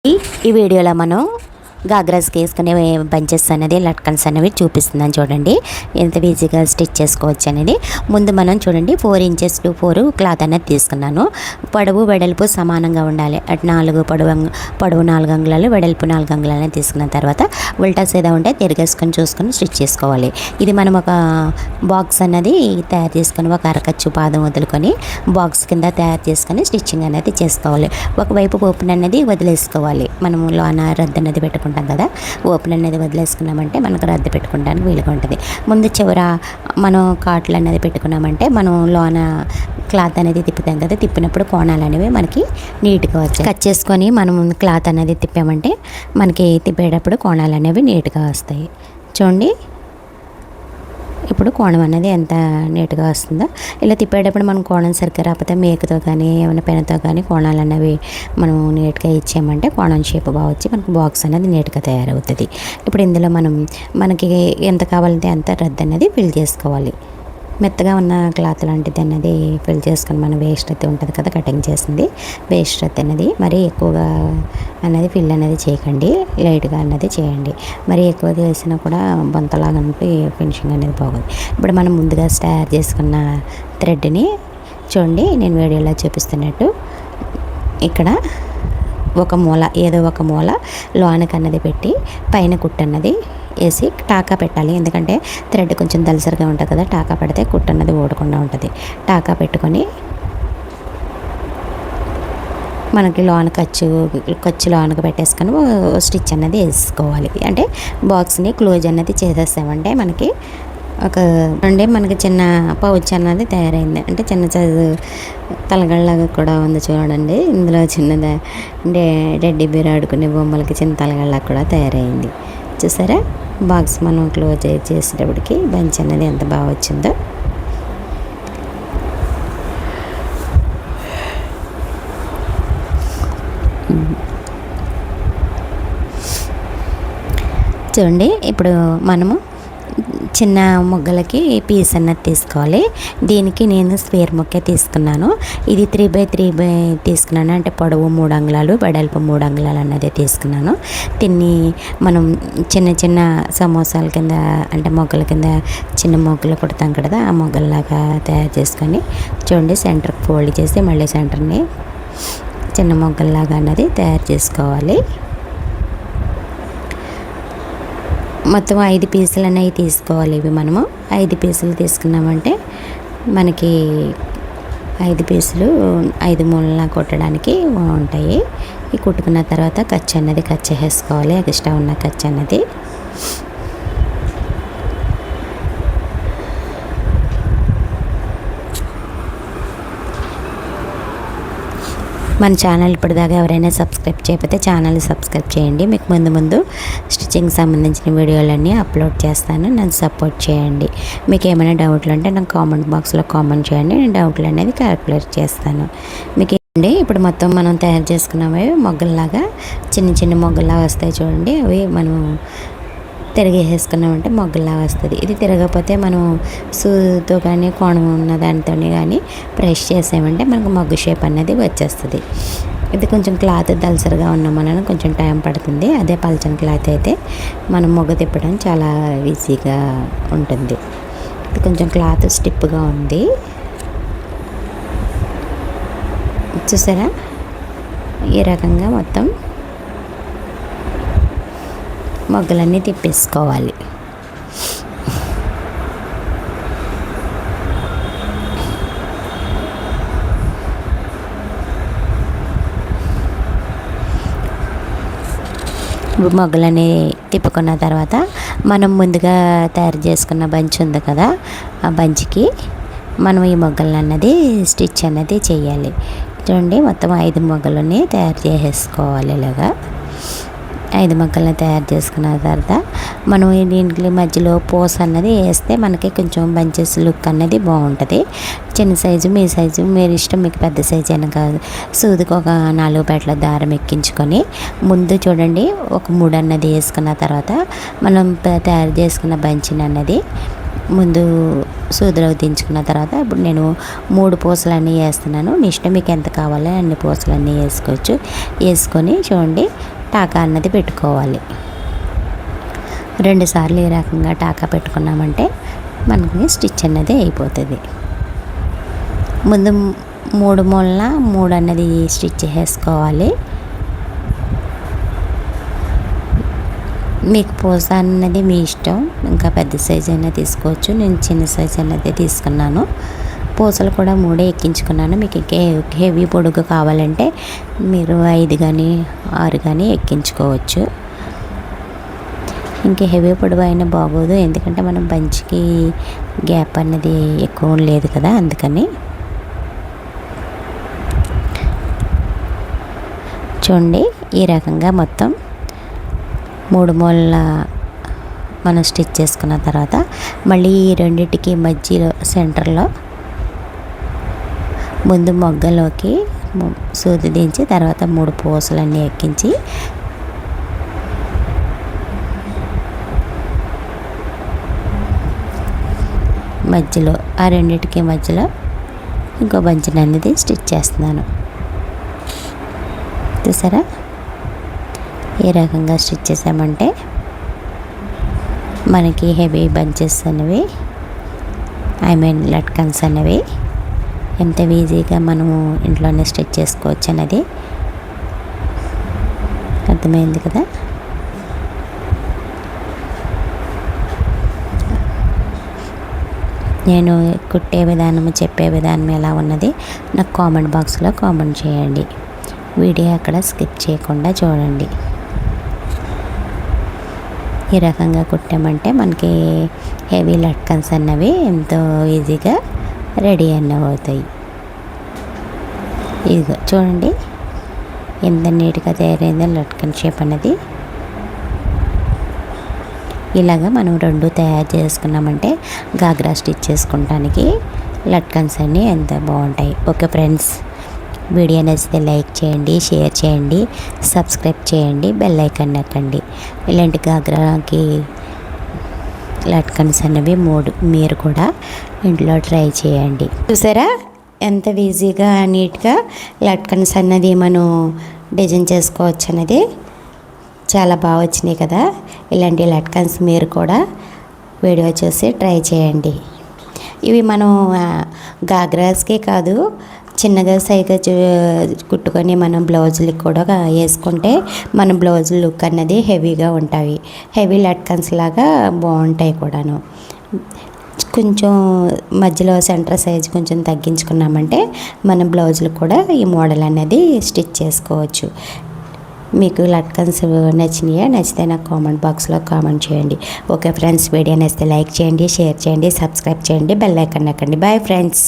ఈ వీడియోలో మనం గాగ్రాస్కి వేసుకునే బంచెస్ అనేది లట్కన్స్ అనేవి చూపిస్తున్నాను చూడండి. ఎంత ఈజీగా స్టిచ్ చేసుకోవచ్చు అనేది. ముందు మనం చూడండి 4 ఇంచెస్ టు 4 క్లాత్ అనేది తీసుకున్నాను. పొడవు వెడల్పు సమానంగా ఉండాలి. అటు 4 పొడవు 4 అంగుళాలు, వెడల్పు 4 అంగుళాలు తీసుకున్న తర్వాత ఉల్టాస్ ఏదో ఉంటే తిరిగేసుకొని చూసుకొని స్టిచ్ చేసుకోవాలి. ఇది మనం ఒక బాక్స్ అనేది తయారు చేసుకొని ఒక అరకచ్చు పాదం వదులుకొని బాక్స్ కింద తయారు చేసుకొని స్టిచ్చింగ్ అనేది చేసుకోవాలి. ఒకవైపు ఓపెన్ అనేది వదిలేసుకోవాలి. మనము లోన రద్దు అనేది పెట్టుకుంటాం కదా, ఓపెన్ అనేది వదిలేసుకున్నామంటే మనకు రద్దు పెట్టుకోవడానికి వీలుగా ఉంటుంది. ముందు చివర మనం కాట్లు అనేది పెట్టుకున్నామంటే మనం లోన క్లాత్ అనేది తిప్పుతాం కదా, తిప్పినప్పుడు కోణాలు అనేవి మనకి నీట్గా వచ్చాయి. కట్ చేసుకొని మనం క్లాత్ అనేది తిప్పామంటే మనకి తిప్పేటప్పుడు కోణాలు అనేవి నీట్గా వస్తాయి. చూడండి ఇప్పుడు కోణం అనేది ఎంత నీట్గా వస్తుందో. ఇలా తిప్పేటప్పుడు మనం కోణం సరిగ్గా రాకపోతే మేకుతో కానీ ఏమైనా పెనతో కానీ కోణాలు అనేవి మనం నీట్గా ఇచ్చామంటే కోణం షేప్ బాగా వచ్చి మనకు బాక్స్ అనేది నీట్గా తయారవుతుంది. ఇప్పుడు ఇందులో మనకి ఎంత కావాలంటే అంత రద్దు అనేది ఫిల్ చేసుకోవాలి. మెత్తగా ఉన్న క్లాత్ లాంటిది అనేది ఫిల్ చేసుకొని మన వేస్ట్ అయితే ఉంటుంది కదా, కటింగ్ చేసింది వేస్ట్ అయితే అనేది మరీ ఎక్కువగా అనేది ఫిల్ అనేది చేయకండి, లైట్గా అన్నది చేయండి. మరి ఎక్కువగా వేసినా కూడా బొంతలాగా ఉంటే ఫినిషింగ్ అనేది బాగుంది. ఇప్పుడు మనం ముందుగా తయారు చేసుకున్న థ్రెడ్ని చూడండి, నేను వీడియోలో చూపిస్తున్నట్టు ఇక్కడ ఒక మూల ఏదో ఒక మూల లోనకి అన్నది పెట్టి పైన కుట్టు అన్నది వేసి టాకా పెట్టాలి. ఎందుకంటే థ్రెడ్ కొంచెం దలసరిగా ఉంటుంది కదా, టాకా పెడితే కుట్టు అన్నది ఊడకుండా ఉంటుంది. టాకా పెట్టుకొని మనకి లోన ఖర్చు లోనకు పెట్టేసుకొని స్టిచ్ అన్నది వేసుకోవాలి. అంటే బాక్స్ని క్లోజ్ అన్నది చేసేస్తామంటే మనకి మనకి చిన్న పౌచ్ అన్నది తయారైంది. అంటే చిన్న సైజు తలగళ్ళలాగా కూడా ఉంది చూడండి. ఇందులో చిన్నది అంటే రెడ్డి బీర ఆడుకునే బొమ్మలకి చిన్న తలగళ్ళలాగా కూడా తయారైంది. చూసారా, బాక్స్ మనం క్లోజ్ చేసేటప్పటికి బంచ్ అనేది ఎంత బాగా వచ్చిందో. చూడండి ఇప్పుడు మనము చిన్న మొగ్గలకి పీస్ అన్నది తీసుకోవాలి. దీనికి నేను స్క్వేర్ మొక్కే తీసుకున్నాను. ఇది 3x3 తీసుకున్నాను. అంటే పొడవు 3 అంగుళాలు, వెడల్పు 3 అంగుళాలు అన్నది తీసుకున్నాను. దీన్ని మనం చిన్న చిన్న సమోసాల కింద అంటే మొగ్గల కింద చిన్న మొగ్గలు కుడతాం కదా, ఆ మొగ్గల్లాగా తయారు చేసుకొని చూడండి సెంటర్కి ఫోల్డ్ చేసి మళ్ళీ సెంటర్ని చిన్న మొగ్గల్లాగా అన్నది తయారు చేసుకోవాలి. మొత్తం 5 పీసులు అనేవి తీసుకోవాలి. ఇవి మనము 5 పీసులు తీసుకున్నామంటే మనకి 5 పీసులు 5 మూలలా కుట్టడానికి ఉంటాయి. ఈ కుట్టుకున్న తర్వాత ఖర్చు అన్నది వేసుకోవాలి. ఎక్స్ట్రా ఉన్న ఖర్చు అన్నది. మన ఛానల్ ఇప్పటిదాకా ఎవరైనా సబ్స్క్రైబ్ చేయకపోతే ఛానల్ సబ్స్క్రైబ్ చేయండి. మీకు ముందు స్టిచ్చింగ్ సంబంధించిన వీడియోలన్నీ అప్లోడ్ చేస్తాను. నన్ను సపోర్ట్ చేయండి. మీకు ఏమైనా డౌట్లు ఉంటే నాకు కామెంట్ బాక్స్లో కామెంట్ చేయండి. నేను డౌట్లు అనేది క్యాల్కులేట్ చేస్తాను. మీకు ఏంటండి ఇప్పుడు మొత్తం మనం తయారు చేసుకున్నవి మొగ్గల్లాగా చిన్న చిన్న మొగ్గల్లాగా వస్తాయి చూడండి. అవి మనం తిరిగేసుకున్నామంటే మొగ్గలా వస్తుంది. ఇది తిరగకపోతే మనం సూదితో కానీ కోణం ఉన్న దానితో కానీ ప్రెస్ చేసామంటే మనకు మొగ్గు షేప్ అనేది వచ్చేస్తుంది. ఇది కొంచెం క్లాత్ దలసరిగా ఉన్నామని కొంచెం టైం పడుతుంది. అదే పల్చని క్లాత్ అయితే మనం మొగ్గ తిప్పడం చాలా ఈజీగా ఉంటుంది. ఇది కొంచెం క్లాత్ స్టిప్గా ఉంది చూసారా. ఈ రకంగా మొత్తం మొగ్గలన్నీ తిప్పేసుకోవాలి. మొగ్గలని తిప్పుకున్న తర్వాత మనం ముందుగా తయారు చేసుకున్న బంచ్ ఉంది కదా, ఆ బంచ్కి మనం ఈ మొగ్గలు అన్నది స్టిచ్ అన్నది చేయాలి. చూడండి మొత్తం 5 మొగ్గలని తయారు చేసేసుకోవాలి. ఇలాగా 5 మొగ్గలను తయారు చేసుకున్న తర్వాత మనం దీంట్లో మధ్యలో పోస్ అన్నది వేస్తే మనకి కొంచెం బంచెస్ లుక్ అన్నది బాగుంటుంది. చిన్న సైజు మీ సైజు మీరు ఇష్టం, మీకు పెద్ద సైజు అయినా కాదు. సూదికి ఒక 4 పేటల దారం ఎక్కించుకొని ముందు చూడండి ఒక 3 అన్నది వేసుకున్న తర్వాత మనం తయారు చేసుకున్న బంచిని అన్నది ముందు సూదిలోకి దించుకున్న తర్వాత ఇప్పుడు నేను 3 పూసలన్నీ వేస్తున్నాను. మీ ఇష్టం, మీకు ఎంత కావాలో అన్ని పూసలన్నీ వేసుకోవచ్చు. వేసుకొని చూడండి టాకా అన్నది పెట్టుకోవాలి. 2 సార్లు ఈ రకంగా టాకా పెట్టుకున్నామంటే మనకి స్టిచ్ అన్నది అయిపోతుంది. ముందు 3 మూలన 3 అన్నది స్టిచ్ చేసుకోవాలి. మీకు పూస అన్నది మీ ఇష్టం, ఇంకా పెద్ద సైజు అయినా తీసుకోవచ్చు. నేను చిన్న సైజు అన్నది తీసుకున్నాను. పూసలు కూడా 3 ఎక్కించుకున్నాను. మీకు హెవీ పొడుగు కావాలంటే మీరు 5 కానీ 6 కానీ ఎక్కించుకోవచ్చు. ఇంకా హెవీ పొడవు అయినా బాగోదు, ఎందుకంటే మనం బంచ్కి గ్యాప్ అన్నది ఎక్కువ లేదు కదా, అందుకని. చూడండి ఈ రకంగా మొత్తం 3 మూలల మనం స్టిచ్ చేసుకున్న తర్వాత మళ్ళీ ఈ రెండింటికి మధ్యలో సెంటర్లో ముందు మొగ్గలోకి సూది దించి తర్వాత 3 పూసలన్నీ ఎక్కించి మధ్యలో ఆ రెండింటికి మధ్యలో ఇంకో బంచిని అనేది స్టిచ్ చేస్తున్నాను. చూసారా ఏ రకంగా స్టిచ్ చేసామంటే మనకి హెవీ బంచెస్ అనేవి లట్కన్స్ అనేవి ఎంత ఈజీగా మనము ఇంట్లోనే స్టిచ్ చేసుకోవచ్చు అనేది అర్థమైంది కదా. నేను కుట్టే విధానం, చెప్పే విధానం ఎలా ఉన్నది నాకు కామెంట్ బాక్స్లో కామెంట్ చేయండి. వీడియో అక్కడ స్కిప్ చేయకుండా చూడండి. ఈ రకంగా కుట్టామంటే మనకి హెవీ లట్కన్స్ అన్నవి ఎంతో ఈజీగా రెడీ అవుతాయి. ఇదిగో చూడండి ఎంత నీట్గా తయారైందో లట్కన్ షేప్ అన్నది. ఇలాగా మనం 2 తయారు చేసుకున్నామంటే గాగ్రా స్టిచ్ చేసుకుంటానికి లట్కన్స్ అన్నీ ఎంత బాగుంటాయి. ఓకే ఫ్రెండ్స్, వీడియో నచ్చితే లైక్ చేయండి, షేర్ చేయండి, సబ్స్క్రైబ్ చేయండి, బెల్ ఐకాన్ నొక్కండి. ఇలాంటి గాగ్రాకి లట్కన్స్ అనేవి 3 మీరు కూడా ఇంట్లో ట్రై చేయండి. చూసారా ఎంత ఈజీగా నీట్గా లట్కన్స్ అన్నది మనం డిజైన్ చేసుకోవచ్చు అనేది. చాలా బాగా వచ్చినాయి కదా. ఇలాంటి లట్కన్స్ మీరు కూడా వీడియో చూసి ట్రై చేయండి. ఇవి మనం గాగ్రాస్కే కాదు, చిన్నగా సైగా కుట్టుకొని మనం బ్లౌజులకి కూడా వేసుకుంటే మన బ్లౌజ్ లుక్ అన్నది హెవీగా ఉంటాయి. హెవీ లట్కన్స్ లాగా బాగుంటాయి కూడాను. కొంచెం మధ్యలో సెంటర్ సైజ్ కొంచెం తగ్గించుకున్నామంటే మన బ్లౌజులు కూడా ఈ మోడల్ అనేది స్టిచ్ చేసుకోవచ్చు. మీకు లట్కన్స్ నచ్చితే నాకు కామెంట్ బాక్స్లో కామెంట్ చేయండి. ఓకే ఫ్రెండ్స్, వీడియో నచ్చితే లైక్ చేయండి, షేర్ చేయండి, సబ్స్క్రైబ్ చేయండి, బెల్ ఐకాన్ నొక్కండి. Bye friends.